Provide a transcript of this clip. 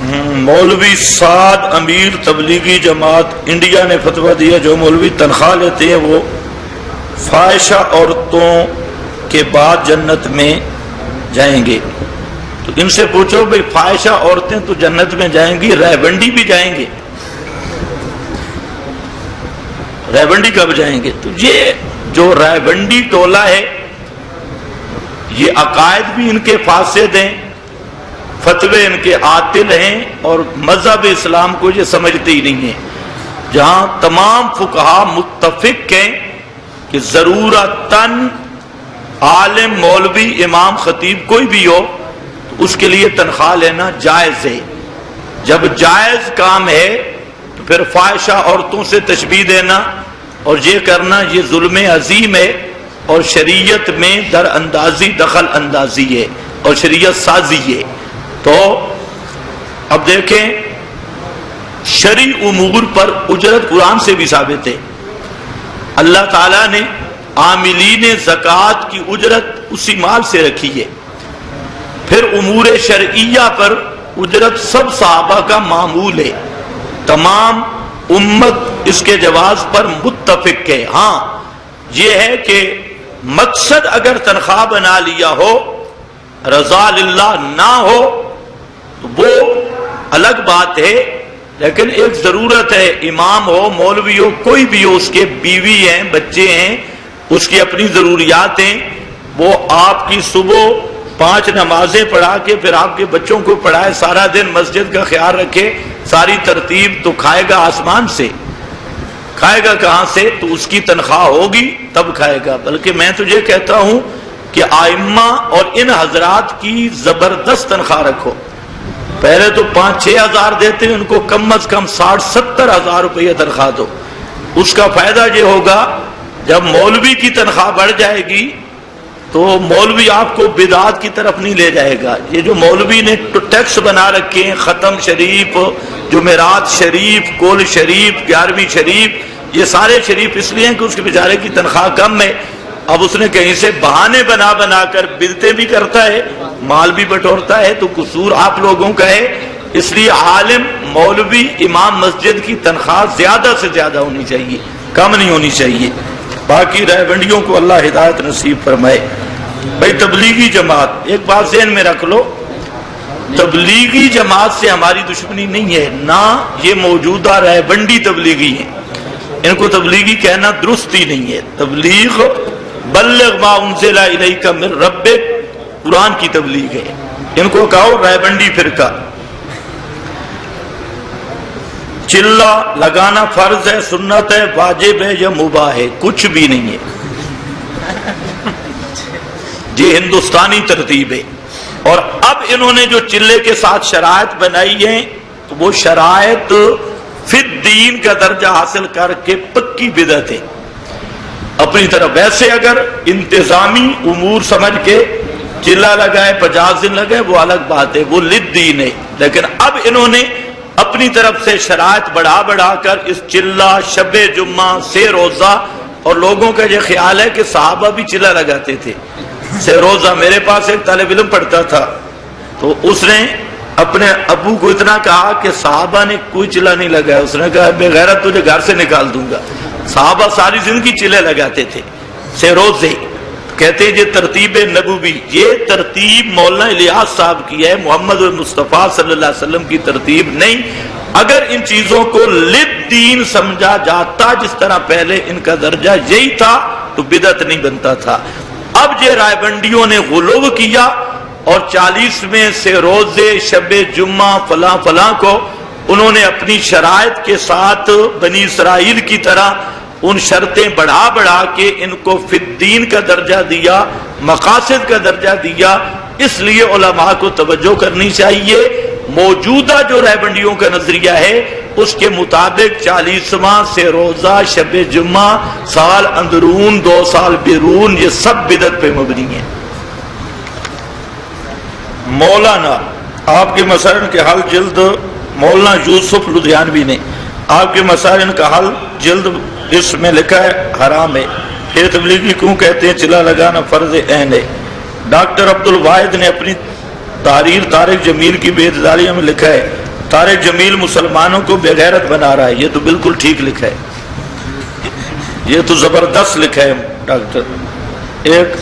مولوی سعد امیر تبلیغی جماعت انڈیا نے فتویٰ دیا جو مولوی تنخواہ لیتے ہیں وہ فاحشہ عورتوں کے بعد جنت میں جائیں گے. تو ان سے پوچھو بھئی فاحشہ عورتیں تو جنت میں جائیں گی، ریونڈی بھی جائیں گے؟ ریونڈی کب جائیں گے؟ تو یہ جو ریونڈی ٹولہ ہے یہ عقائد بھی ان کے فاسد ہیں، فتوے ان کے عاطل ہیں، اور مذہب اسلام کو یہ سمجھتے ہی نہیں ہیں. جہاں تمام فقہا متفق ہیں کہ ضرورتاً عالم، مولوی، امام، خطیب کوئی بھی ہو تو اس کے لیے تنخواہ لینا جائز ہے. جب جائز کام ہے تو پھر فاحشہ عورتوں سے تشبیہ دینا اور یہ کرنا یہ ظلم عظیم ہے، اور شریعت میں در اندازی دخل اندازی ہے اور شریعت سازی ہے. تو اب دیکھیں شرعی امور پر اجرت قرآن سے بھی ثابت ہے. اللہ تعالیٰ نے عاملین زکوٰۃ کی اجرت اسی مال سے رکھی ہے. پھر امور شرعیہ پر اجرت سب صحابہ کا معمول ہے، تمام امت اس کے جواز پر متفق ہے. ہاں یہ ہے کہ مقصد اگر تنخواہ بنا لیا ہو، رضا للہ نہ ہو تو وہ الگ بات ہے، لیکن ایک ضرورت ہے، امام ہو، مولوی ہو، کوئی بھی ہو، اس کے بیوی ہیں، بچے ہیں، اس کی اپنی ضروریات ہیں، وہ آپ کی صبح 5 نمازیں پڑھا کے پھر آپ کے بچوں کو پڑھائے، سارا دن مسجد کا خیال رکھے، ساری ترتیب، تو کھائے گا آسمان سے؟ کھائے گا کہاں سے؟ تو اس کی تنخواہ ہوگی تب کھائے گا. بلکہ میں تجھے کہتا ہوں کہ ائمہ اور ان حضرات کی زبردست تنخواہ رکھو. پہلے تو 5-6 ہزار دیتے ہیں، ان کو کم از کم 60-70 ہزار روپیہ تنخواہ دو. اس کا فائدہ یہ ہوگا جب مولوی کی تنخواہ بڑھ جائے گی تو مولوی آپ کو بدعات کی طرف نہیں لے جائے گا. یہ جو مولوی نے ٹیکس بنا رکھے ہیں، ختم شریف، جمعرات شریف، کول شریف، 11ویں شریف، یہ سارے شریف اس لیے ہیں کہ اس کے بیچارے کی تنخواہ کم ہے. اب اس نے کہیں سے بہانے بنا بنا کر بدعتیں بھی کرتا ہے، مال بھی بٹورتا ہے، تو قصور آپ لوگوں کا ہے. اس لیے عالم، مولوی، امام مسجد کی تنخواہ زیادہ سے زیادہ ہونی چاہیے، کم نہیں ہونی چاہیے. باقی رہبندیوں کو اللہ ہدایت نصیب فرمائے. بھائی تبلیغی جماعت، ایک بات ذہن میں رکھ لو، تبلیغی جماعت سے ہماری دشمنی نہیں ہے، نہ یہ موجودہ رہبندی تبلیغی ہیں، ان کو تبلیغی کہنا درست ہی نہیں ہے. تبلیغ بلغ ما انزل الیک من ربک قرآن کی تبلیغ ہے. ان کو کہو رہبندی فرقہ. چلہ لگانا فرض ہے، سنت ہے، واجب ہے یا مباح ہے؟ کچھ بھی نہیں ہے. یہ ہندوستانی ترتیب ہے. اور اب انہوں نے جو چلے کے ساتھ شرائط بنائی ہیں تو وہ شرائط فی الدین کا درجہ حاصل کر کے پکی بدعت ہے اپنی طرف. ویسے اگر انتظامی امور سمجھ کے چلہ لگائے، 50 دن لگائے، وہ الگ بات ہے، وہ للدین ہے. لیکن اب انہوں نے اپنی طرف سے شرائط بڑھا بڑھا کر اس چلہ، شب جمعہ، سے روزہ، اور لوگوں کا یہ خیال ہے کہ صحابہ بھی چلہ لگاتے تھے. سے روزہ، میرے پاس ایک طالب علم پڑھتا تھا تو اس نے اپنے ابو کو اتنا کہا کہ صحابہ نے کوئی چلہ نہیں لگایا. اس نے کہا بے غیرت تجھے گھر سے نکال دوں گا. صحابہ ساری زندگی چلے لگاتے تھے، سے روزے. کہتے ہیں یہ ترتیب نبوی، یہ ترتیب مولانا الیاس صاحب کی ہے، محمد مصطفیٰ صلی اللہ علیہ وسلم کی ترتیب نہیں. اگر ان چیزوں کو للدین سمجھا جاتا جس طرح پہلے ان کا درجہ یہی تھا تو بدعت نہیں بنتا تھا. اب یہ رائے بندیوں نے غلو کیا اور 40 میں سے روزے، شب جمعہ، فلاں فلاں کو انہوں نے اپنی شرائط کے ساتھ بنی اسرائیل کی طرح ان شرطیں بڑھا بڑھا کے ان کو فی الدین کا درجہ دیا، مقاصد کا درجہ دیا. اس لیے علماء کو توجہ کرنی چاہیے. موجودہ جو رہبندیوں کا نظریہ ہے اس کے مطابق 40واں سے روزہ، شب جمعہ، سال اندرون، 2 سال بیرون، یہ سب بدعت پہ مبنی ہیں. مولانا آپ کے مسائل کے حل جلد، مولانا یوسف لدھیانوی نے آپ کے مسائل کا حل جلد اس میں لکھا ہے حرام ہے. پھر تبلیغی کیوں کہتے ہیں چلہ لگانا فرض عین ہے. ڈاکٹر عبد الواحد نے اپنی تحریر طارق جمیل کی بے اعتدالیہ میں لکھا ہے طارق جمیل مسلمانوں کو بغیرت بنا رہا ہے، یہ تو بالکل ٹھیک لکھا ہے، یہ تو زبردست لکھا ہے ڈاکٹر۔ ایک